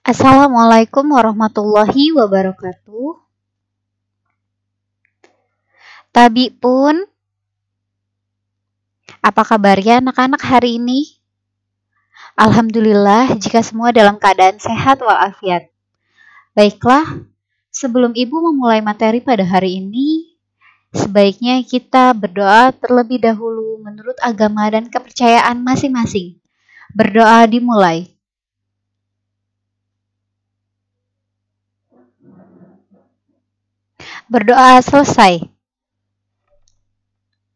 Assalamualaikum warahmatullahi wabarakatuh. Tabi pun, apa kabarnya anak-anak hari ini? Alhamdulillah jika semua dalam keadaan sehat walafiat. Baiklah, sebelum Ibu memulai materi pada hari ini, sebaiknya kita berdoa terlebih dahulu menurut agama dan kepercayaan masing-masing. Berdoa dimulai. Berdoa selesai.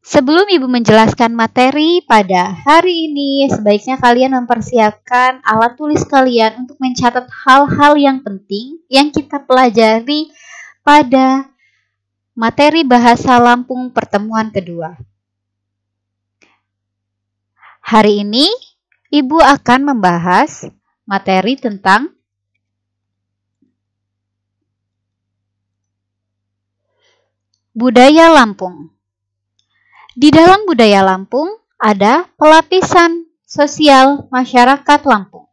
Sebelum Ibu menjelaskan materi pada hari ini, sebaiknya kalian mempersiapkan alat tulis kalian untuk mencatat hal-hal yang penting yang kita pelajari pada materi bahasa Lampung pertemuan kedua. Hari ini, Ibu akan membahas materi tentang budaya Lampung. Di dalam budaya Lampung ada pelapisan sosial masyarakat Lampung.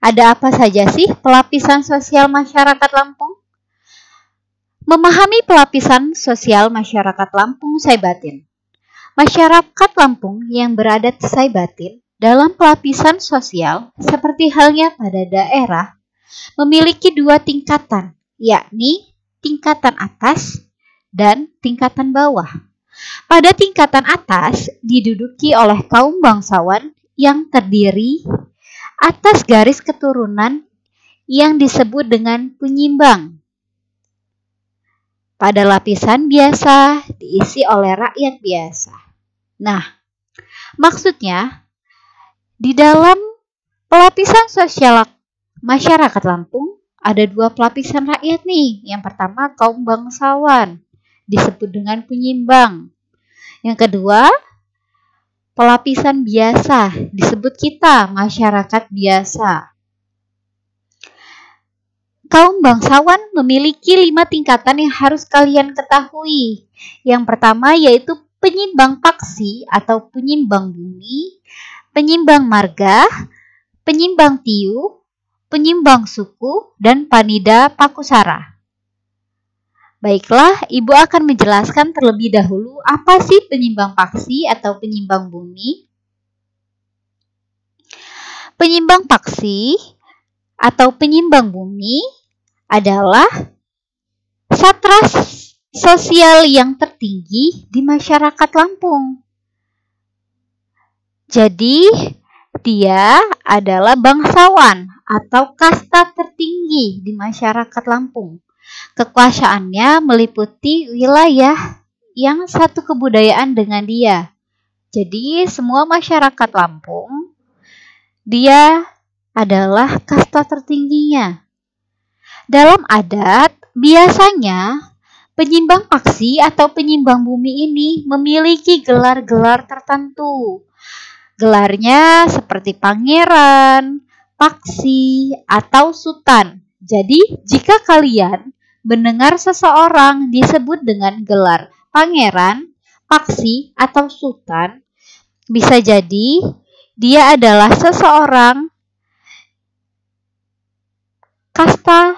Ada apa saja sih pelapisan sosial masyarakat Lampung? Memahami pelapisan sosial masyarakat Lampung Saibatin. Masyarakat Lampung yang beradat Saibatin dalam pelapisan sosial seperti halnya pada daerah memiliki dua tingkatan, yakni tingkatan atas dan tingkatan bawah. Pada tingkatan atas diduduki oleh kaum bangsawan yang terdiri atas garis keturunan yang disebut dengan penyimbang. Pada lapisan biasa diisi oleh rakyat biasa. Nah, maksudnya di dalam pelapisan sosial masyarakat Lampung ada dua pelapisan rakyat nih. Yang pertama kaum bangsawan, disebut dengan penyimbang. Yang kedua, pelapisan biasa, disebut kita masyarakat biasa. Kaum bangsawan memiliki 5 tingkatan yang harus kalian ketahui. Yang pertama yaitu penyimbang paksi atau penyimbang bumi, penyimbang marga, penyimbang tiu, penyimbang suku, dan panida pakusara. Baiklah, Ibu akan menjelaskan terlebih dahulu apa sih penyimbang paksi atau penyimbang bumi. Penyimbang paksi atau penyimbang bumi adalah satras sosial yang tertinggi di masyarakat Lampung. Jadi, dia adalah bangsawan atau kasta tertinggi di masyarakat Lampung. Kekuasaannya meliputi wilayah yang satu kebudayaan dengan dia. Jadi semua masyarakat Lampung, dia adalah kasta tertingginya. Dalam adat, biasanya penyimbang paksi atau penyimbang bumi ini memiliki gelar-gelar tertentu. Gelarnya seperti pangeran, paksi, atau sultan. Jadi, jika kalian mendengar seseorang disebut dengan gelar pangeran, paksi, atau sultan, bisa jadi dia adalah seseorang kasta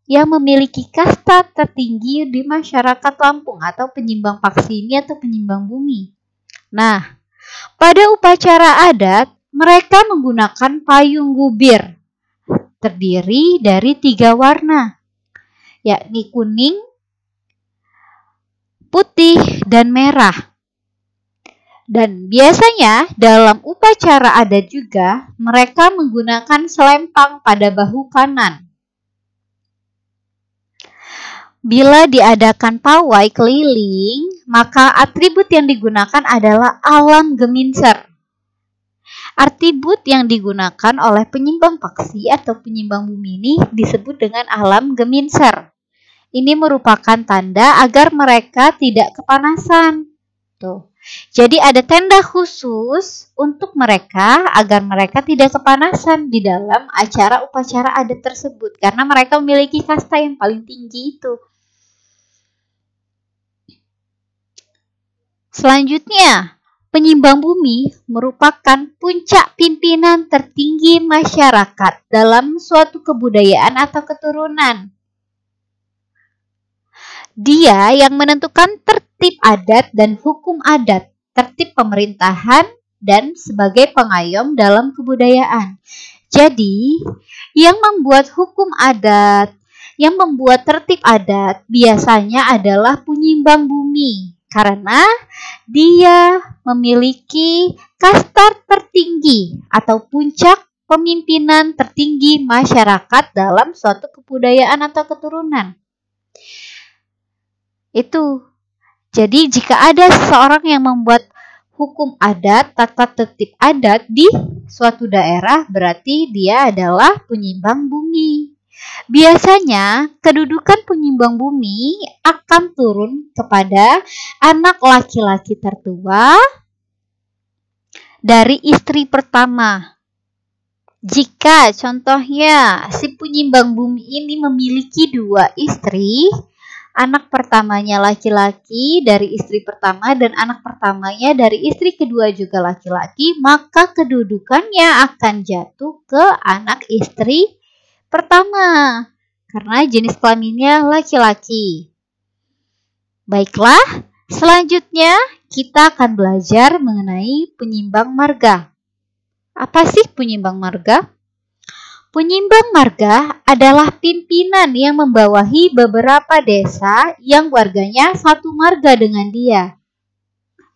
yang memiliki kasta tertinggi di masyarakat Lampung atau penyimbang paksi ini atau penyimbang bumi. Nah, pada upacara adat, mereka menggunakan payung gubir. Terdiri dari 3 warna, yakni kuning, putih, dan merah. Dan biasanya dalam upacara adat juga mereka menggunakan selempang pada bahu kanan. Bila diadakan pawai keliling, maka atribut yang digunakan adalah alam geminser. Atribut yang digunakan oleh penyimbang paksi atau penyimbang bumi ini disebut dengan alam geminser. Ini merupakan tanda agar mereka tidak kepanasan. Tuh. Jadi ada tenda khusus untuk mereka agar mereka tidak kepanasan di dalam acara upacara adat tersebut. Karena mereka memiliki kasta yang paling tinggi itu. Selanjutnya, Penyimbang bumi merupakan puncak pimpinan tertinggi masyarakat dalam suatu kebudayaan atau keturunan. Dia yang menentukan tertib adat dan hukum adat, tertib pemerintahan, dan sebagai pengayom dalam kebudayaan. Jadi, yang membuat hukum adat, yang membuat tertib adat biasanya adalah penyimbang bumi. Karena dia memiliki kasta tertinggi atau puncak pemimpinan tertinggi masyarakat dalam suatu kebudayaan atau keturunan. Itu. Jadi jika ada seseorang yang membuat hukum adat, tata tertib adat di suatu daerah, berarti dia adalah penyimbang bumi. Biasanya, kedudukan penyimbang bumi akan turun kepada anak laki-laki tertua dari istri pertama. Jika contohnya si penyimbang bumi ini memiliki 2 istri, anak pertamanya laki-laki dari istri pertama dan anak pertamanya dari istri kedua juga laki-laki, maka kedudukannya akan jatuh ke anak istri pertama, karena jenis kelaminnya laki-laki. Baiklah, selanjutnya kita akan belajar mengenai penyimbang marga. Apa sih penyimbang marga? Penyimbang marga adalah pimpinan yang membawahi beberapa desa yang warganya satu marga dengan dia.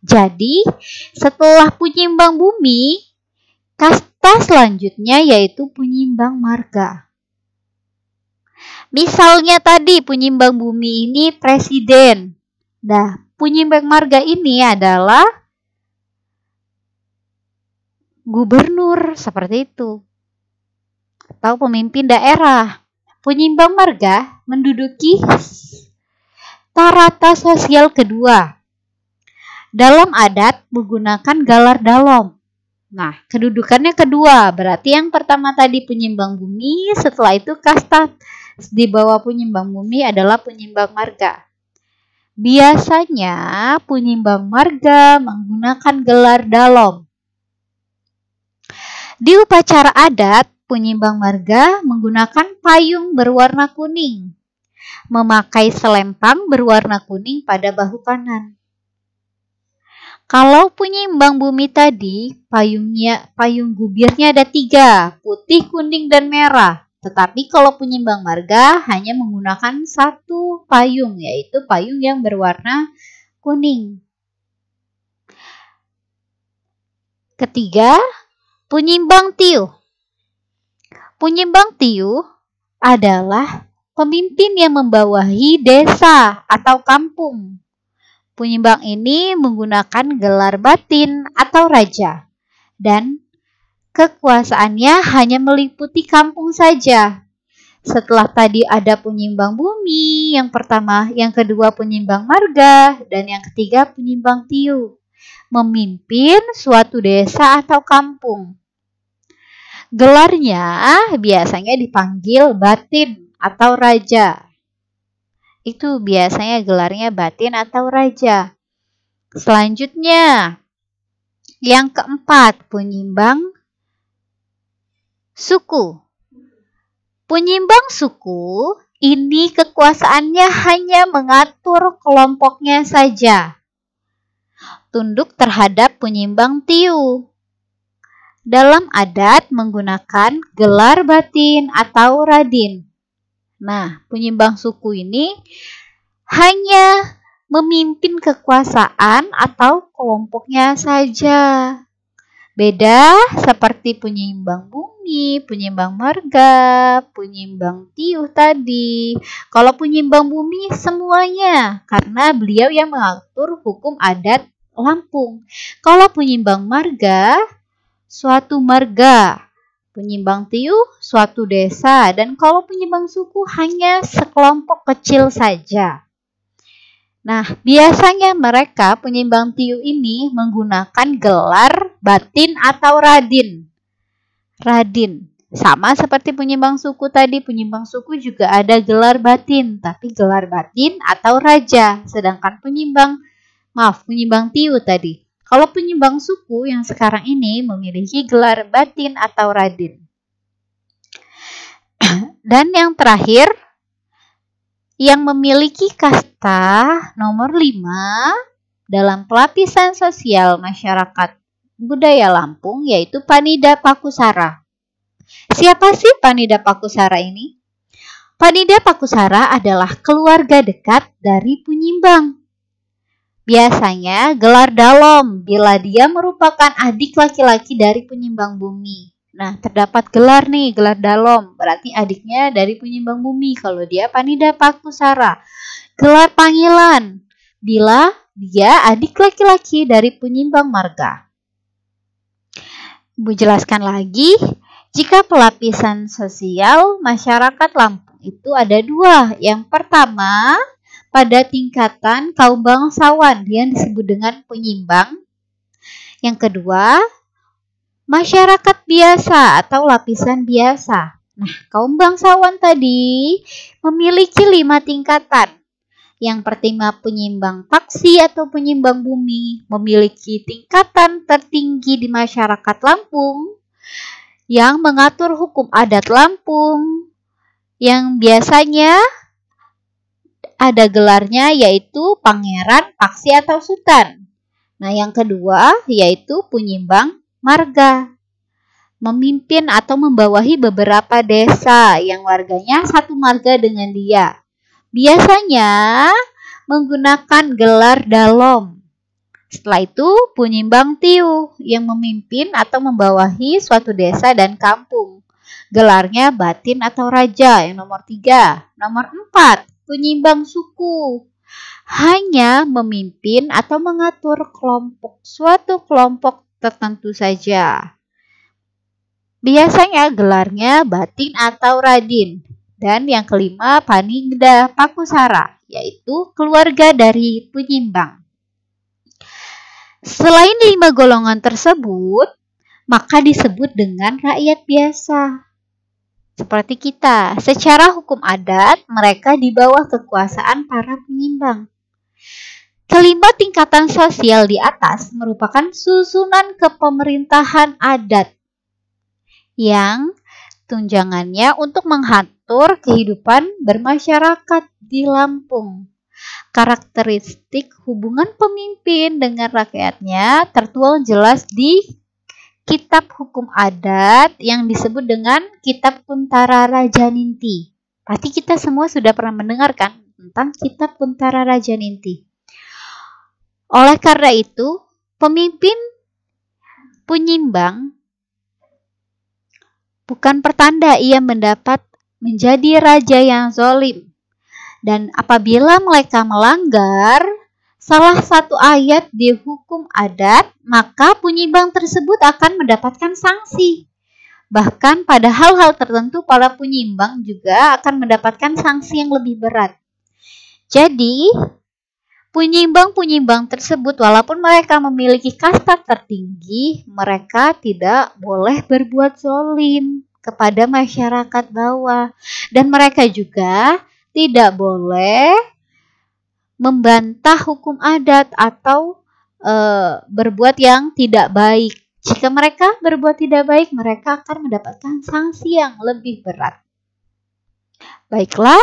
Jadi, setelah penyimbang bumi, kasta selanjutnya yaitu penyimbang marga. Misalnya tadi penyimbang bumi ini presiden. Nah, penyimbang marga ini adalah gubernur, seperti itu. Atau pemimpin daerah. Penyimbang marga menduduki tarata sosial kedua. Dalam adat menggunakan galar dalom. Nah, kedudukannya kedua. Berarti yang pertama tadi penyimbang bumi, setelah itu kasta di bawah penyimbang bumi adalah penyimbang marga. Biasanya penyimbang marga menggunakan gelar dalom. Di upacara adat, penyimbang marga menggunakan payung berwarna kuning, memakai selempang berwarna kuning pada bahu kanan. Kalau penyimbang bumi tadi, payung gubirnya ada 3, putih, kuning, dan merah. Tetapi kalau penyimbang marga hanya menggunakan 1 payung, yaitu payung yang berwarna kuning. Ketiga, penyimbang tiuh. Penyimbang tiuh adalah pemimpin yang membawahi desa atau kampung. Penyimbang ini menggunakan gelar batin atau raja, dan kekuasaannya hanya meliputi kampung saja. Setelah tadi ada penyimbang bumi, yang pertama, yang kedua penyimbang marga, dan yang ketiga penyimbang tiuh. Memimpin suatu desa atau kampung. Gelarnya biasanya dipanggil batin atau raja. Itu biasanya gelarnya batin atau raja. Selanjutnya, yang keempat, penyimbang suku. Penyimbang suku ini kekuasaannya hanya mengatur kelompoknya saja. Tunduk terhadap penyimbang tiuh. Dalam adat menggunakan gelar batin atau radin. Nah, penyimbang suku ini hanya memimpin kekuasaan atau kelompoknya saja. Beda seperti penyimbang bumi, penyimbang marga, penyimbang tiuh tadi. Kalau penyimbang bumi semuanya, karena beliau yang mengatur hukum adat Lampung. Kalau penyimbang marga, suatu marga. Penyimbang tiuh, suatu desa. Dan kalau penyimbang suku, hanya sekelompok kecil saja. Nah, biasanya mereka penyimbang tiuh ini menggunakan gelar batin atau radin. Radin. Sama seperti penyimbang suku tadi, penyimbang suku juga ada gelar batin, tapi gelar batin atau raja. Sedangkan penyimbang tiuh tadi, Kalau penyumbang suku yang sekarang ini memiliki gelar batin atau radin. Dan yang terakhir, yang memiliki kasta nomor 5 dalam pelapisan sosial masyarakat budaya Lampung yaitu Panida Pakusara. Siapa sih Panida Pakusara ini? Panida Pakusara adalah keluarga dekat dari Punyimbang. Biasanya gelar dalom bila dia merupakan adik laki-laki dari Punyimbang Bumi. Nah, terdapat gelar nih, gelar dalom, berarti adiknya dari Punyimbang Bumi kalau dia Panida Pakusara. Gelar panggilan bila dia adik laki-laki dari Punyimbang Marga. Ibu jelaskan lagi, jika pelapisan sosial masyarakat Lampung itu ada 2. Yang pertama, pada tingkatan kaum bangsawan yang disebut dengan penyimbang. Yang kedua, masyarakat biasa atau lapisan biasa. Nah, kaum bangsawan tadi memiliki 5 tingkatan. Yang pertama penyimbang paksi atau penyimbang bumi, memiliki tingkatan tertinggi di masyarakat Lampung yang mengatur hukum adat Lampung, yang biasanya ada gelarnya yaitu pangeran, paksi atau sultan. Nah, yang kedua yaitu penyimbang marga, memimpin atau membawahi beberapa desa yang warganya satu marga dengan dia. Biasanya menggunakan gelar dalom. Setelah itu penyimbang tiu yang memimpin atau membawahi suatu desa dan kampung. Gelarnya batin atau raja yang nomor 3. Nomor 4, penyimbang suku. Hanya memimpin atau mengatur suatu kelompok tertentu saja. Biasanya gelarnya batin atau radin. Dan yang kelima, Panida Pakusara, yaitu keluarga dari penyimbang. Selain 5 golongan tersebut, maka disebut dengan rakyat biasa. Seperti kita, secara hukum adat, mereka di bawah kekuasaan para penyimbang. Kelima tingkatan sosial di atas merupakan susunan kepemerintahan adat yang tunjangannya untuk mengatur kehidupan bermasyarakat di Lampung. Karakteristik hubungan pemimpin dengan rakyatnya tertuang jelas di Kitab Hukum Adat yang disebut dengan Kitab Kuntara Rajaninti. Pasti kita semua sudah pernah mendengarkan tentang Kitab Kuntara Rajaninti. Oleh karena itu, pemimpin penyimbang bukan pertanda ia mendapat menjadi raja yang zalim. Dan apabila mereka melanggar salah satu ayat di hukum adat, maka penyimbang tersebut akan mendapatkan sanksi. Bahkan pada hal-hal tertentu, para penyimbang juga akan mendapatkan sanksi yang lebih berat. Jadi, penyimbang-penyimbang tersebut walaupun mereka memiliki kasta tertinggi, mereka tidak boleh berbuat zalim kepada masyarakat bawah. Dan mereka juga tidak boleh membantah hukum adat atau berbuat yang tidak baik. Jika mereka berbuat tidak baik, mereka akan mendapatkan sanksi yang lebih berat. Baiklah,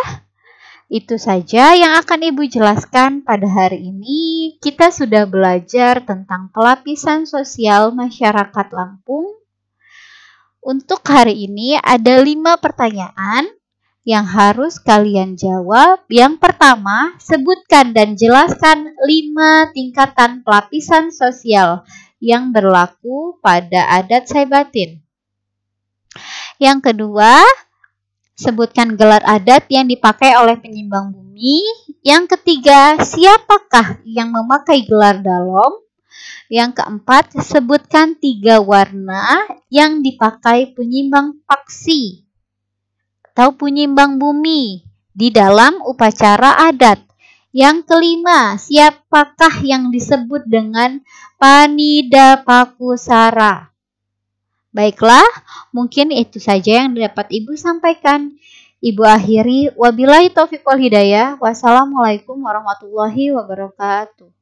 itu saja yang akan Ibu jelaskan pada hari ini. Kita sudah belajar tentang pelapisan sosial masyarakat Lampung. Untuk hari ini ada 5 pertanyaan yang harus kalian jawab. Yang pertama, sebutkan dan jelaskan 5 tingkatan pelapisan sosial yang berlaku pada adat Saibatin. Yang kedua, sebutkan gelar adat yang dipakai oleh penyimbang bumi. Yang ketiga, siapakah yang memakai gelar dalom? Yang keempat, sebutkan 3 warna yang dipakai penyimbang paksi atau penyimbang bumi di dalam upacara adat. Yang kelima, siapakah yang disebut dengan Panida Pakusara? Baiklah, mungkin itu saja yang dapat Ibu sampaikan. Ibu akhiri, wabillahi taufiq wal hidayah. Wassalamualaikum warahmatullahi wabarakatuh.